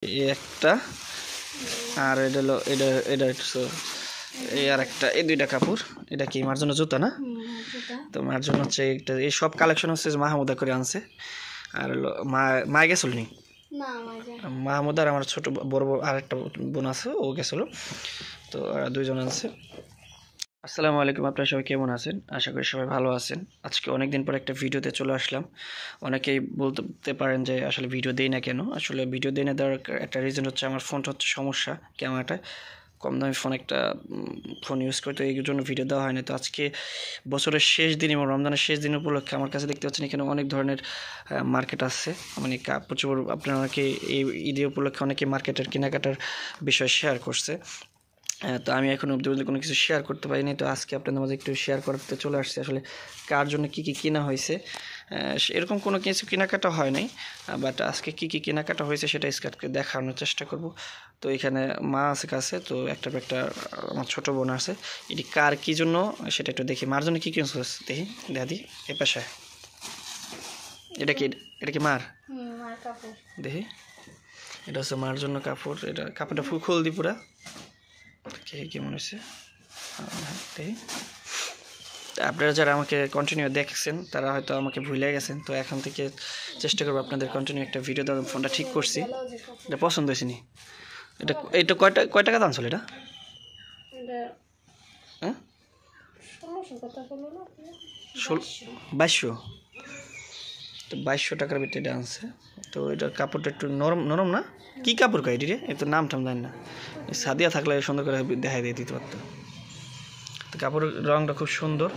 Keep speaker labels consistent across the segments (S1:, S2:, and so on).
S1: এই একটা আর এটা হলো এটা এই আর একটা, এই দুইটা কাপড়। এটা কি মার জন্য জুতা না? তো মার জন্য হচ্ছে একটা, এই সব কালেকশন হচ্ছে মাহমুদা করে আনছে। আর হলো মা গেছিল নি, মাহমুদ আর আমার ছোট বড় আর একটা বোন আছে, ও গেছিল। তো দুইজন আনছে। আসসালামু আলাইকুম, আপনারা সবাই কেমন আছেন? আশা করি সবাই ভালো আছেন। আজকে অনেকদিন পর একটা ভিডিওতে চলে আসলাম। অনেকেই বলতে পারেন যে আসলে ভিডিও দেই না কেন। আসলে ভিডিও দেই না দেওয়ার একটা রিজন হচ্ছে আমার ফোনটা হচ্ছে সমস্যা, ক্যামেরাটা কম দামি ফোন, একটা ফোন ইউজ করি, তো এই জন্য ভিডিও দেওয়া হয় না। তো আজকে বছরের শেষ দিন এবং রমজানের শেষ দিন উপলক্ষে আমার কাছে দেখতে পাচ্ছেন এখানে অনেক ধরনের মার্কেট আছে, মানে কাপড় চোপড়। আপনারা অনেকে এই ঈদের উপলক্ষে অনেকে মার্কেটের কেনাকাটার বিষয় শেয়ার করছে। তো আমি এখন অবধি কোনো কিছু শেয়ার করতে পারিনি, তো আজকে আপনাদের মাঝে একটু শেয়ার করতে চলে আসছি। আসলে কার জন্য কী কী কেনা হয়েছে, এরকম কোনো কিছু কেনাকাটা হয় নাই, বাট আজকে কী কী কেনাকাটা হয়েছে সেটা স্কার্টকে দেখানোর চেষ্টা করব। তো এখানে মা আছে কাছে, তো একটা আমার ছোটো বোন আছে। এটি কার কী জন্য সেটা একটু দেখি। মার জন্য কী কিনছো দেখি, দাদি এ পাশে। এটা কি মার দেখি। এটা হচ্ছে মার জন্য কাপড়। এটা কাপড়টা ফুল দি পুরা কেমন হয়েছে দেখি। আপনারা যারা আমাকে কন্টিনিউ দেখছেন তারা হয়তো আমাকে ভুলে গেছেন, তো এখন থেকে চেষ্টা করবো আপনাদের কন্টিনিউ একটা ভিডিও দেওয়ার। ফোনটা ঠিক করছি, এটা পছন্দ হয়েছে নি। এটা কয় টাকা দাম ছিল এটা? হ্যাঁ 2200। তো 2200 টাকার ভিতরে এটা আনছে। তো এটার কাপড়টা একটু নরম না? কি কাপড় কয় এটি রে? এর তো নাম টাম জানি না। সাদিয়া থাকলে সুন্দর করে দেখাই দিয়ে দিতে পারতো। তো কাপড়ের রঙটা খুব সুন্দর,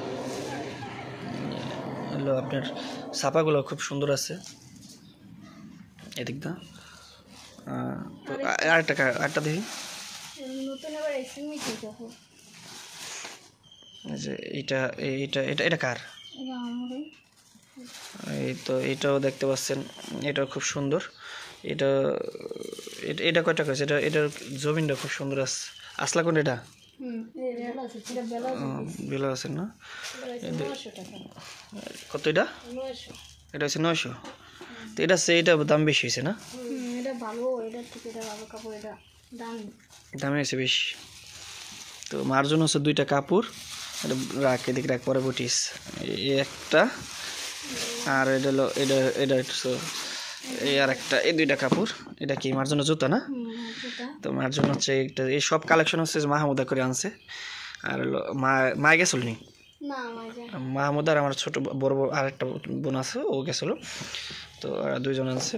S1: হলো আপনার ছাপাগুলো খুব সুন্দর আছে এদিক দা। তো আরেকটা দেখি, যে এটা কার? এই তো এটাও দেখতে পাচ্ছেন, এটাও খুব সুন্দর। এটা কয় টাকা আছে? এটার জমিনটা খুব সুন্দর আছে। আসলা কোন এটা? বেলা আছে না? কত এটা? এটা হচ্ছে 900। তো এটা দাম বেশি হয়েছে না? দামে হয়েছে বেশি। তো মার জন্য হচ্ছে দুইটা কাপড়, এটা এদিকে রাখ, পরে বটিস। একটা আর এটা হলো এটা এই আর একটা, এই দুইটা কাপড়। এটা কি মার জন্য জুতা না? তো মার জন্য হচ্ছে একটা, এই সব কালেকশন হচ্ছে মাহমুদা করে আনছে। আর হলো মা গেছিল নি, মাহমুদ আর আমার ছোট বড় আর একটা বোন আছে, ও গেছিল। তো দুইজন আনছে।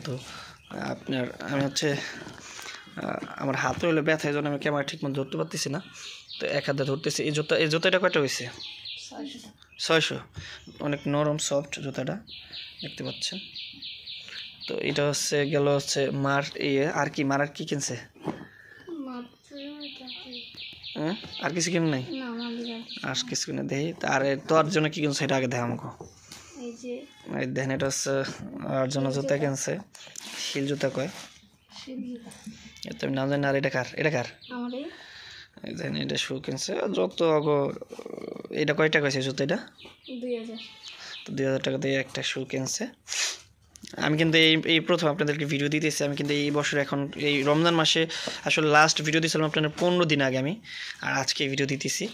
S1: তো আমি হচ্ছে আমার হাতে হলো ব্যথা, এই জন্য আমি ক্যামেরা ঠিক মতো ধরতে পারতেছি না। তো এক হাতে ধরতেছি। এই জুতাটা কয়টা হয়েছে? 600। অনেক নরম সফট জুতাটা, দেখতে পাচ্ছেন। তো এটা হচ্ছে গেল হচ্ছে মার আর কি, মার আর কি কিনছে? আর কিছু কিনে নাই? আর কিছু কিনে দেখি। আর তোর জন্য কি কিনছে এটা আগে দেখ আমাকে। এই দেখেন, এটা হচ্ছে আর জন্য জুতা কিনছে, হিল জুতা কয়, আমি নাম জানি না। আর এটা কার? এটা শু কিনছে যত। এটা কয় টাকা হয়েছে জুতো? এটা 2000। তো 2000 টাকা দিয়ে একটা শু কিনছে। আমি কিন্তু এই প্রথম আপনাদেরকে ভিডিও দিতেছি। আমি কিন্তু এই বছর এখন এই রমজান মাসে আসলে লাস্ট ভিডিও দিয়েছিলাম আপনাদের 15 দিন আগে আমি, আর আজকে ভিডিও দিতেছি।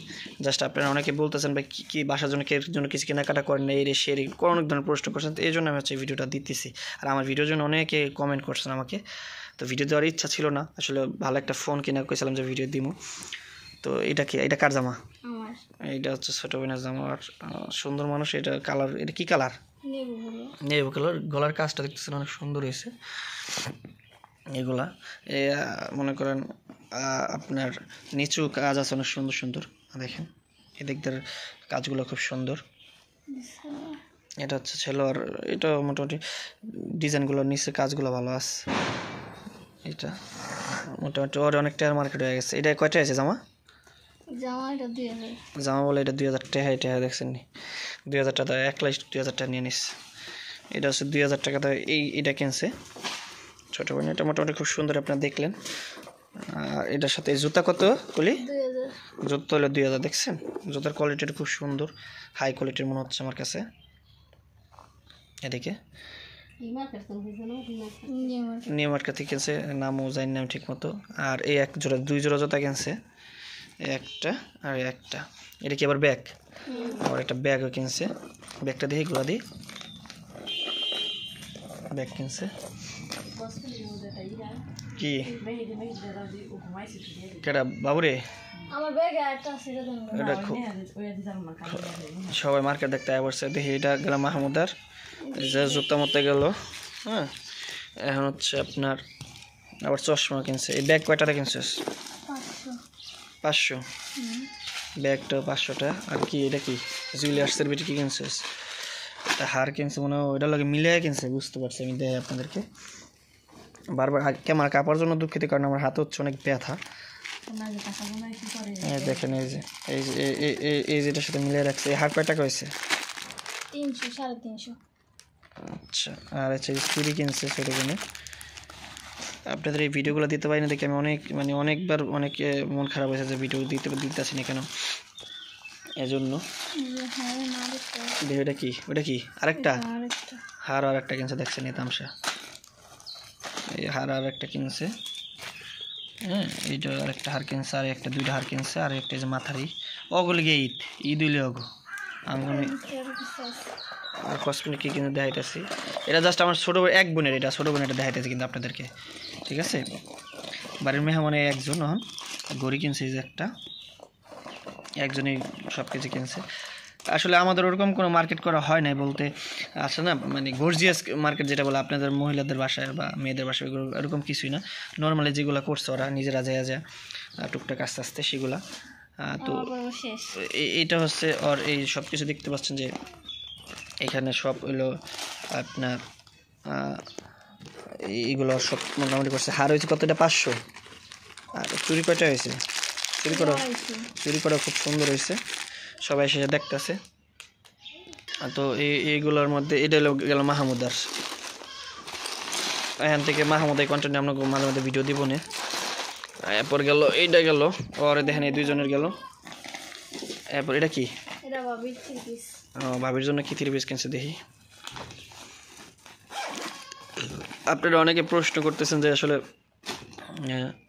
S1: জাস্ট আপনারা অনেকে বলতেছেন ভাই কী বাসার জন্য কিছু কেনাকাটা করেন না, এই শেয়ারিং অনেক ধরনের প্রশ্ন করছেন, তো এই জন্য আমি হচ্ছে ভিডিওটা দিতেছি। আর আমার ভিডিওর জন্য অনেকে কমেন্ট করছেন আমাকে, তো ভিডিও দেওয়ার ইচ্ছা ছিল না আসলে। ভালো একটা ফোন কিনা কইছিলাম যে ভিডিও দিব। তো এটা কার জামা? এইটা হচ্ছে ছোট বোনের জামা। আর সুন্দর মানুষ। এটা কালার, এটা কি কালার? Navy colour. গলার কাজটা দেখতেছেন অনেক সুন্দর হয়েছে। এগুলা মনে করেন আপনার নিচু কাজ আছে অনেক সুন্দর সুন্দর, দেখেন এদিকটার কাজগুলো খুব সুন্দর। এটা হচ্ছে ছেলে, আর এটা মোটামুটি ডিজাইনগুলোর নিচে কাজগুলো ভালো আছে। এটা মোটামুটি ওর অনেক টায়ার মার্কেট হয়ে গেছে। এটা কয়টা আছে জামা? জামা বলে এটা 2000 টাকা। দেখছেন নি? 2000 টাকা 1,20,000 টাকা নিয়ে নিস। এটা হচ্ছে 2000 টাকা এইটা কিনছে ছোটো বোন। এটা মোটামুটি খুব সুন্দর, আপনারা দেখলেন। আর এটার সাথে জুতা কত বলি? জুতা হলো 2000। দেখছেন জুতার কোয়ালিটিটা খুব সুন্দর, হাই কোয়ালিটির মনে হচ্ছে আমার কাছে। এদিকে নিউ মার্কেট থেকে কিনছে, নামও জানি না ঠিক মতো। আর এই এক জোড়া 2 জোড়া জুতা কিনছে, একটা আর একটা। এটা কি আবার ব্যাগ, আবার একটা ব্যাগও কিনছে। ব্যাগটা দেখি ঘোরা দিই, ব্যাগ কিনছে কি কেটা বাবুরে। সবাই মার্কেট দেখতে আসছে, দেখি এটা গেল মাহমুদার যে জুতা মতে গেল। হ্যাঁ, এখন হচ্ছে আপনার আবার চশমা কিনছে। এই ব্যাগ কয়টাটা কিনছিস? 500। ব্যাগটা 500টা। আর কি এটা কি জুয়েলার্সের বেটি কি কিনছিস? একটা হার কিনছে মনে হয়, ওইটার লগে মিলিয়ে কিনছে, বুঝতে পারছি আমি। দেখে আপনাদেরকে বারবার ক্যামেরা কাপার জন্য দুঃখিত, কারণ আমার হাতে হচ্ছে অনেক ব্যথা। দেখেন এই যে এই যেটার সাথে মিলিয়ে রাখছে। এই হার কয় টাকা হয়েছে?
S2: 300 350।
S1: আচ্ছা, আর হচ্ছে চুরি কিনছে, চুরি কিনে। আপনাদের এই ভিডিওগুলো দিতে পারি না দেখে আমি অনেকবার মন খারাপ হয়েছে যে ভিডিও দিতেছি না কেন, এজন্য। ওটা কি আরেকটা হার, আর একটা কিনছে, দেখছেন এই তামসা। এই হার আর একটা কিনছে। হ্যাঁ, এইটা আর একটা হার কিনছে, আর একটা 2টা হার কিনছে, আর একটা যে মাথারি। ওগুলো গিয়ে ঈদ হইলে ওগো আমি আর কসমেটিক কি কিনে দেখাইতেছি। এটা জাস্ট আমার ছোটো এক বোনের, এটা ছোটো বোনের, এটা দেখাইতেছি কিন্তু আপনাদেরকে, ঠিক আছে? বাড়ির মেহমানে একজন গড়ি কিনছে, এই যে একটা, একজনই সব কিছু কিনছে। আসলে আমাদের ওরকম কোনো মার্কেট করা হয় নাই বলতে, আসলে না গর্জিয়াস মার্কেট যেটা বলে আপনাদের মহিলাদের বাসায় বা মেয়েদের বাসায়, এরকম কিছুই না। নর্মালি যেগুলো করছে ওরা নিজেরা যায় টুকটাক আস্তে আস্তে সেগুলা। তো এইটা হচ্ছে আর এই সব কিছু দেখতে পাচ্ছেন যে এখানে সব হইলো আপনার এইগুলো সব মোটামুটি করছে। হার হয়েছে কতটা? 500। আর চুরি কয়টা হয়েছে? চুরি করা খুব সুন্দর হয়েছে, সবাই এসে দেখতেছে। তো এইগুলোর মধ্যে এটা গেল মাহমুদার। এখান থেকে মাহমুদাই কন্টেন্ট আমরা মাঝে মাঝে ভিডিও দিব না। এরপর গেল এইটা গেল, ওরে দেখেন এই 2 জনের গেল। এরপর এটা কি? ভাবির জন্য কি 3 পিস কিনছে দেখি। আপনারা অনেকে প্রশ্ন করতেছেন যে আসলে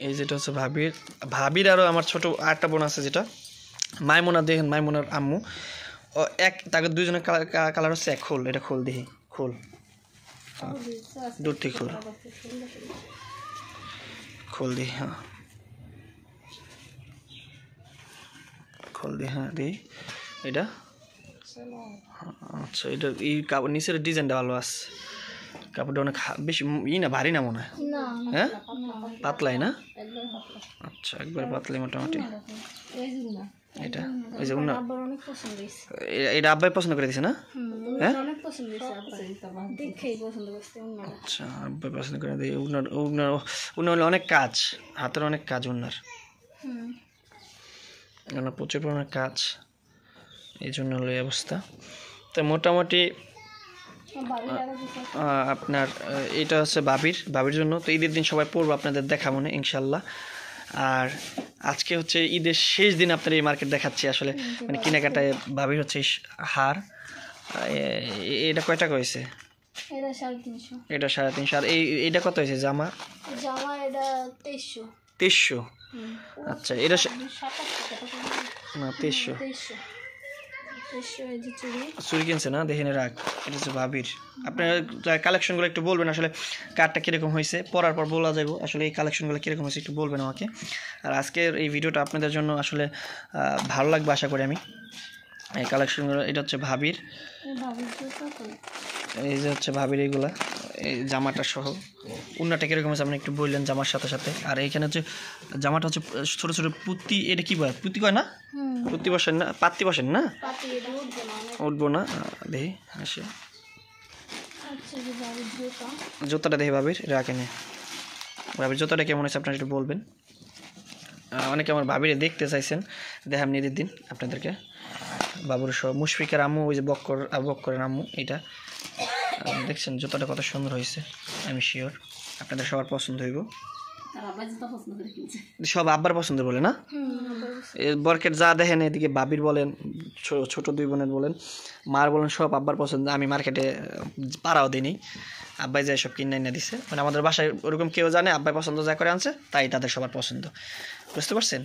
S1: এই যেটা হচ্ছে ভাবির আরও আমার ছোট আরেকটা বোন আছে যেটা মাইমুনা, দেখেন মাইমুনার আম্মু। তাকে 2 জনের কালার হচ্ছে এক। খোল, এটা খোল দেখি, খোল দূর থেকে খোল দিই। হ্যাঁ, খোল দিই। হ্যাঁ দিই এটা। আচ্ছা, এটা এই কাপড় নিচের ডিজাইনটা ভালো আছে, কাপড়টা অনেক বেশি না, ভারী না মনে হয়? হ্যাঁ, পাতলাই না? আচ্ছা, একবার পাতলাই মোটামুটি। এটা ওই যে এটা আব্বাই পছন্দ করে দিছে না? হ্যাঁ, আচ্ছা, আব্বাই পছন্দ করে দিই। উনার অনেক কাজ, হাতের অনেক কাজ উনার, প্রচুর পরিমাণে কাজ, এই জন্য হলো এই অবস্থা। তো মোটামুটি আপনার এটা হচ্ছে ভাবির জন্য। তো ঈদের দিন সবাই পড়বো, আপনাদের দেখাবো না ইনশাল্লাহ। আর আজকে হচ্ছে ঈদের শেষ দিন আপনার এই মার্কেট দেখাচ্ছি আসলে, কেনাকাটায় ভাবির হচ্ছে হার। এটা কয় টাকা হয়েছে? এটা 350। আর এইটা কত হয়েছে? জামা
S2: এটা 2300।
S1: 2300? আচ্ছা, এটা না 2300 চুরি কিনছে না? দেখেন রাখ, এটা হচ্ছে ভাবির। আপনার কালেকশনগুলো একটু বলবেন আসলে কারটা কীরকম হয়েছে, পরার পর বলা যাবো আসলে এই কালেকশনগুলো কীরকম হয়েছে, একটু বলবেন আমাকে। আর আজকের এই ভিডিওটা আপনাদের জন্য আসলে ভালো লাগবে আশা করি আমি। এই কালেকশনগুলো, এটা হচ্ছে ভাবির, এই যে হচ্ছে ভাবির এইগুলা, এই জামাটা সহ। উন্নাটা কীরকম আছে আপনি একটু বললেন জামার সাথে সাথে। আর এইখানে হচ্ছে জামাটা হচ্ছে ছোটো ছোটো পুঁতি, এটা কি বলে? পুঁতি কয় না? পুঁতি বসেন না, পাত্তি বসেন না? উঠবো না, দেখি আসে। জুতাটা দেখি ভাবির, রাখেনি। ভাবির জুতাটা কেমন আছে আপনারা একটু বলবেন। অনেকে আমার ভাবিরে দেখতে চাইছেন, দেখাম ঈদের দিন আপনাদেরকে। বাবুর সহ মুশফিকের আম্মু, ওই যে বক্করের আম্মু, এটা দেখছেন জুতাটা কত সুন্দর হয়েছে। আমি শিওর আপনাদের সবার পছন্দ হইব। সব আব্বার পছন্দ বলে না বরকেট যা দেখেন এদিকে বাবির বলেন ছোট দুই বোনের বলেন মার বলেন সব আব্বার পছন্দ আমি মার্কেটে পাড়াও দিইনি আব্বাই যাই সব কিনে এনে দিছে মানে আমাদের বাসায় ওরকম কেউ জানে আব্বাই পছন্দ যা করে আনছে তাই তাদের সবার পছন্দ বুঝতে পারছেন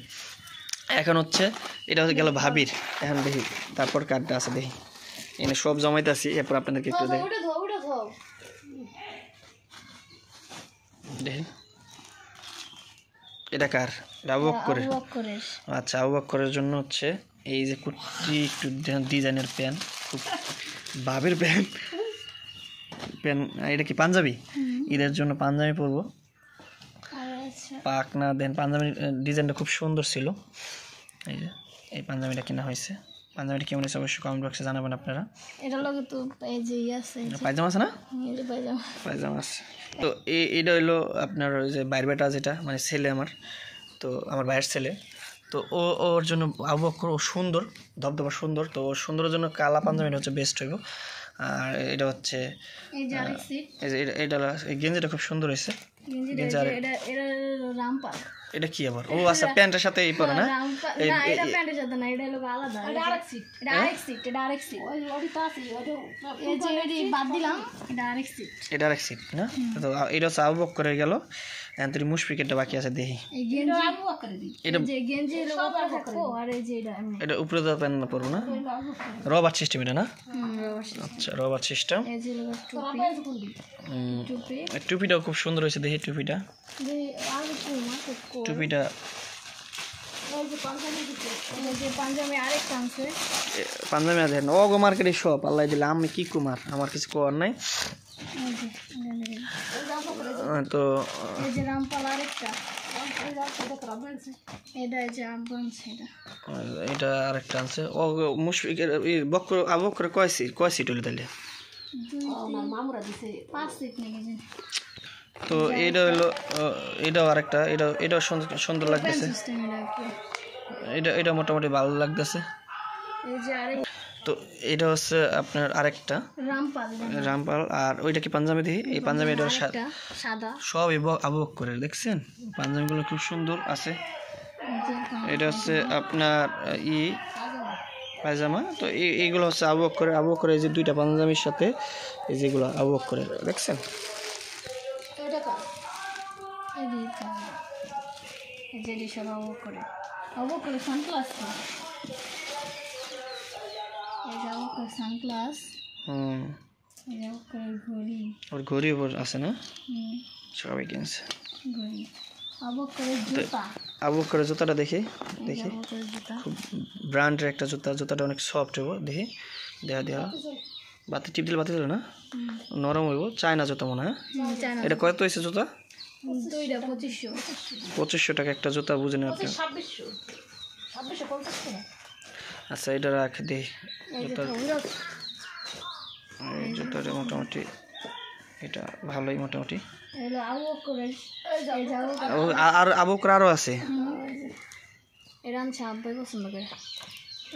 S1: এখন হচ্ছে এটা হচ্ছে গেল ভাবির এখন দেখি তারপর কার্ডটা আছে দেখি এনে সব জমাইতেছি এরপর আপনাদেরকে একটু দেখি দেখি এটা কার আবু বকরের আচ্ছা আবু বকরের জন্য হচ্ছে এই যে কুর্তি একটু ডিজাইনের প্যান্ট খুব ভাবির প্যান্ট এটা কি পাঞ্জাবি ঈদের জন্য পাঞ্জাবি পরবো পাক না দেন পাঞ্জাবি ডিজাইনটা খুব সুন্দর ছিল এই যে এই পাঞ্জাবিটা কেনা হয়েছে পাঞ্জাবিটা কেমন হয়েছে অবশ্যই কমেন্ট বক্সে জানাবেন আপনারা
S2: এটা লগে তো এই যে আছে
S1: পায়জামা আছে না
S2: এই যে
S1: পায়জামা আছে তো এইটা হলো আপনার ওই যে বাইর বেটা যেটা মানে ছেলে আমার তো আমার ভাইয়ের ছেলে তো ওর জন্য আবু বকর ও সুন্দর ধবধবা সুন্দর তো ওর সুন্দরের জন্য কালা পাঞ্জাবিটা হচ্ছে বেস্ট হইব আর এটা হচ্ছে এই যে এটা এই গেঞ্জিটা খুব সুন্দর হয়েছে এটা কি আবার ও আচ্ছা প্যান্টের সাথে এই পরে না
S2: এটা প্যান্টের সাথে না এটা হলো আলাদা এটা আরেক সিট এটা আরেক সিট এটা আরেক সিট ওইটা আছে এই যে এডি বাদ দিলাম এটা আরেক সিট
S1: না তো এটা হচ্ছে আবু বকর হয়ে গেল এন্ত্রি মুশফিকেরটা বাকি আছে দেখি
S2: এই গেঞ্জি আবু বকর দি এটা যে গেঞ্জি হলো আবু বকর আর এই যে এটা এমনি
S1: এটা উপরে দা প্যান্ট না পরবো না রবার সিস্টেম এটা না আচ্ছা রবার সিস্টেম
S2: এই যে টুপি
S1: টুপিটাও খুব সুন্দর হয়েছে দেখি টুপিটা টুপিটা
S2: পাঞ্জাবি আরেকটা আছে
S1: পাঞ্জাবি আছে ও গো মার্কেটে সব আল্লাহ দিলে আমি কি কুমার আমার কিছু করার নাই তো
S2: এই যে রামপাল আরেকটা
S1: এটা আরেকটা আছে ও মুশফিকের বকর আবু বকর কয় সিট হলো তাহলে তো এইটা হলো এটাও আরেকটা এটাও সুন্দর লাগতেছে এটা মোটামুটি ভালো লাগতেছে তো এটা হচ্ছে আপনার আরেকটা রামপাল আর ওইটা কি পাঞ্জাবি দেখি এই পাঞ্জাবি এটা
S2: সাদা
S1: সব আবু বকরের দেখছেন পাঞ্জাবিগুলো খুব সুন্দর আছে এটা হচ্ছে আপনার পায়জামা তো এইগুলো হচ্ছে আবু বকরের এই যে দুইটা পাঞ্জাবির সাথে এই যেগুলো আবু বকরের দেখছেন ওর ঘড়ি আছে না সবাই কিনছে আবু বকরের জুতাটা দেখি খুব ব্র্যান্ডের একটা জুতাটা অনেক সফট হইব দেখি দেখা বাতি টিপ দিলে বাতি দিল না নরম হইব চায়না জুতা মনে হয় এটা কত হয়েছে জুতা 2500 টাকা একটা জুতা বুঝে নেন আপনি আচ্ছা এটা রাখ দে জুতাটা মোটামুটি এটা ভালোই মোটামুটি আর আবু বকর আরো আছে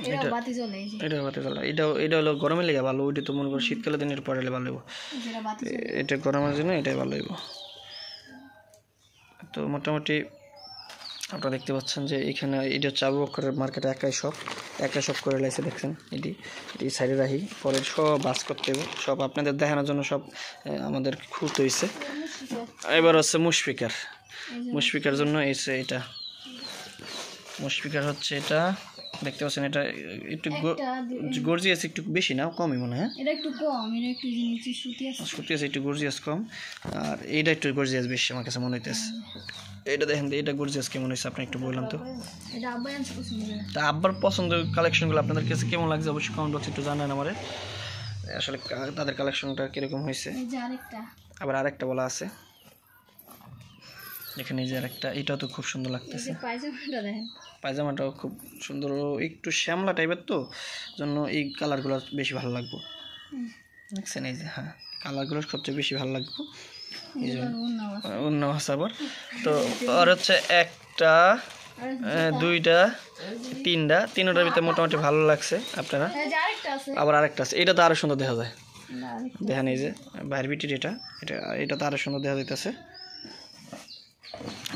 S1: এটা বাতি জ্বলে এটা হলো গরমে লেগে ভালো ওইটা তো মনে করো শীতকালে দিনের পরে ভালো হইব এটা গরমের জন্য এটাই ভালো হইব তো মোটামুটি আপনারা দেখতে পাচ্ছেন যে এখানে এটা হচ্ছে আবু বকরের মার্কেটে একাই সব করে লাইছে দেখছেন এটি সাইডে রাখি পরে সব বাস করতে হবে সব আপনাদের দেখানোর জন্য সব আমাদের খুঁজতে হয়েছে এবার হচ্ছে মুশফিকার জন্য এসে এটা মুশফিকার হচ্ছে এটা দেখতে পাচ্ছেন এটা একটু গর্জিয়াস একটু বেশি না কমই মনে হয়
S2: এটা একটু কম এটা একটু নিচে
S1: সুতি আছে একটু গর্জিয়াস কম আর এইটা একটু গর্জিয়াস বেশি আমার কাছে মনে হইতেছে এটা দেখেন এটা গর্জিয়াস কেমন হয়েছে আপনি একটু বললাম তো
S2: এটা আব্বার পছন্দ
S1: তা আব্বার পছন্দের কালেকশনগুলো আপনাদের কাছে কেমন লাগছে অবশ্যই কমেন্ট বক্সে একটু জানান আমারে আসলে তাদের কালেকশনটা কিরকম হয়েছে আবার আরেকটা বলা আছে এখানে যে আরেকটা এটাও তো খুব সুন্দর লাগতেছে পায়জামাটাও খুব সুন্দর একটু শ্যামলা টাইপের তো জন্য এই কালারগুলো বেশি ভালো লাগবে দেখছেন এই যে হ্যাঁ কালারগুলো সবচেয়ে বেশি ভালো লাগবে এই জন্য অন্য আবার তো আর হচ্ছে একটা দুইটা তিনটার ভিতরে মোটামুটি ভালো লাগছে আপনারা আবার আরেকটা আছে এটা তো আরো সুন্দর দেখা যায় দেখেন এই যে বাইরের বিটির এটা তো আরো সুন্দর দেখা যাইতেছে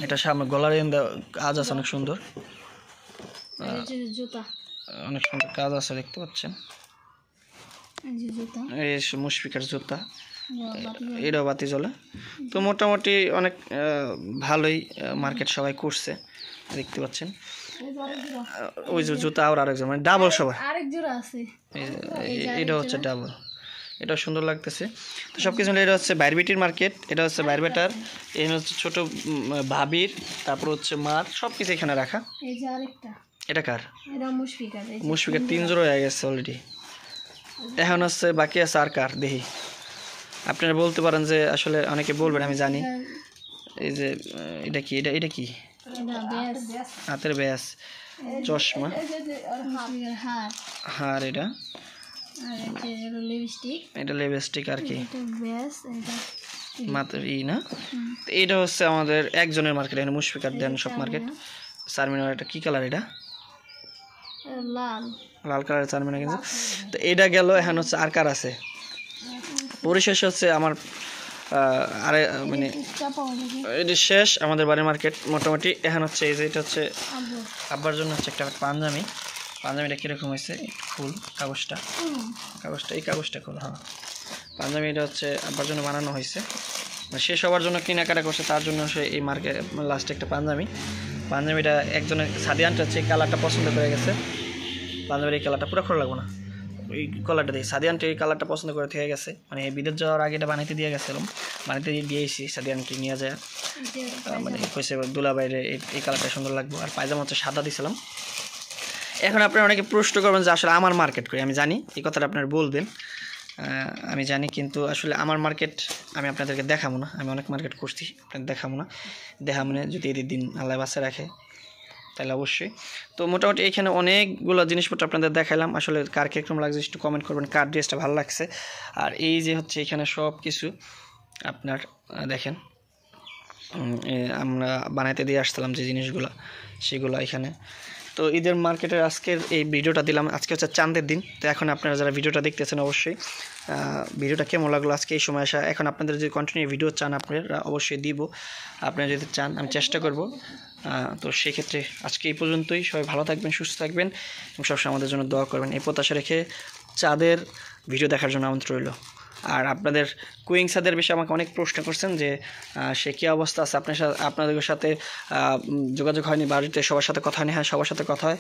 S1: এটা সামনে গলার কাজ আছে অনেক সুন্দর,
S2: জুতা
S1: অনেক সুন্দর কাজ আছে দেখতে পাচ্ছেন। এই মুশফিকার জুতা, এটাও বাতি জ্বলে। তো মোটামুটি অনেক ভালোই মার্কেট সবাই করছে দেখতে পাচ্ছেন। ওই যে জুতা আর আরেকজন মানে ডাবল সবাই, এটা হচ্ছে ডাবল, এটা সুন্দর লাগতেছে। তো সব কিছু এটা হচ্ছে বাইরবিটির মার্কেট, এটা হচ্ছে বাইরবেটার, এই হচ্ছে ছোট ভাবির, তারপর হচ্ছে মার, সব কিছু এখানে রাখা। এটা কার? মুশফিকার 3 জোড়া হয়ে গেছে অলরেডি, এখন হচ্ছে বাকি আছে আর কার দেখি। আপনারা বলতে পারেন যে আসলে অনেকে বলবেন, আমি জানি। এই যে এটা কি, এটা কি হাতের ব্যাস, চশমা, হার, এটা লিপস্টিক আর কি মাত্র না। এটা হচ্ছে আমাদের একজনের মার্কেট, এখানে মুশফিকার দেন সব মার্কেট। চারমিনার, এটা কি কালার? এটা লাল কালারের চারমিনার কিন্তু। তো এটা গেল, এখন হচ্ছে আর কার আছে। পরিশেষে হচ্ছে আমার আরে মানে এটা শেষ আমাদের বাড়ির মার্কেট মোটামুটি। এখন হচ্ছে এই যে এটা হচ্ছে আব্বার জন্য হচ্ছে একটা পাঞ্জাবি। পাঞ্জাবিটা কীরকম হয়েছে? ফুল কাগজটা, এই কাগজটা খোল। হ্যাঁ, পাঞ্জাবি এটা হচ্ছে আব্বার জন্য বানানো হয়েছে, সে সবার জন্য কেনাকাটা করছে, তার জন্য সে এই মার্কেট লাস্টে একটা পাঞ্জাবিটা একজনের সাদিয়ানটা হচ্ছে এই কালারটা পছন্দ করে গেছে। পাঞ্জাবির এই কালারটা পুরো খোলা লাগবো না, এই কালারটা দিয়ে সাদিয়ানটি এই কালারটা পছন্দ করে থেকে গেছে। মানে বিদেশ যাওয়ার আগে এটা বানাইতে দিয়ে গেছিলাম, বানাইতে দিয়েছি সাদিয়ানটি নিয়ে যায়। মানে কইছে দুলা বাইরে এই কালারটা সুন্দর লাগবে। আর পায়জামা হচ্ছে সাদা দিয়েছিলাম। এখন আপনারা অনেকে প্রশ্ন করবেন যে আসলে আমার মার্কেট করি, আমি জানি এই কথাটা আপনারা বলবেন, আমি জানি, কিন্তু আসলে আমার মার্কেট আমি আপনাদেরকে দেখাবো না। আমি অনেক মার্কেট করছি, আপনাদের দেখাবো না। মানে যদি এদের দিন আল্লাহ বাঁচে রাখে তাহলে অবশ্যই। তো মোটামুটি এখানে অনেকগুলো জিনিসপত্র আপনাদের দেখাইলাম। আসলে কার কীরকম লাগছে একটু কমেন্ট করবেন, কার ড্রেসটা ভালো লাগছে। আর এই যে হচ্ছে এখানে সব কিছু আপনার দেখেন, আমরা বানাইতে দিয়ে আসছিলাম যে জিনিসগুলো, সেগুলো এখানে। তো ঈদের মার্কেটের আজকের এই ভিডিওটা দিলাম। আজকে হচ্ছে চাঁদের দিন। তো এখন আপনারা যারা ভিডিওটা দেখতেছেন অবশ্যই ভিডিওটা কেমন লাগলো আজকে এই সময় আসা। এখন আপনাদের যদি কন্টিনিউ ভিডিও চান আপনারা অবশ্যই দিব, আপনারা যদি চান আমি চেষ্টা করব। তো সেক্ষেত্রে আজকে এই পর্যন্তই। সবাই ভালো থাকবেন, সুস্থ থাকবেন এবং সবসময় আমাদের জন্য দোয়া করবেন। এই প্রত্যাশা রেখে চাঁদের ভিডিও দেখার জন্য আমন্ত্রণ রইল। আর আপনাদের কুইং সাদের বিষয়ে আমাকে অনেক প্রশ্ন করছেন যে সে কী অবস্থা আছে, আপনাদের সাথে যোগাযোগ হয়নি, বাড়িতে সবার সাথে কথা হয়নি। হ্যাঁ, সবার সাথে কথা হয়।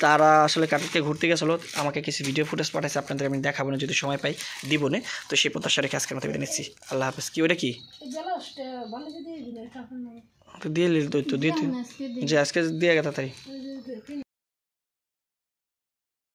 S1: তারা আসলে কাটিতে ঘুরতে গেছিলো, আমাকে কিছু ভিডিও ফুটেজ পাঠাইছে, আপনাদের আমি দেখাবো না, যদি সময় পাই দিব না। তো সেই প্রত্যাশা রেখে আজকের মতো বিদায় নিচ্ছি। আল্লাহ হাফেজ। কি ওটা কি তো দিয়ে দিল, তো দিতে যে আজকে দিয়ে গেছে তাই।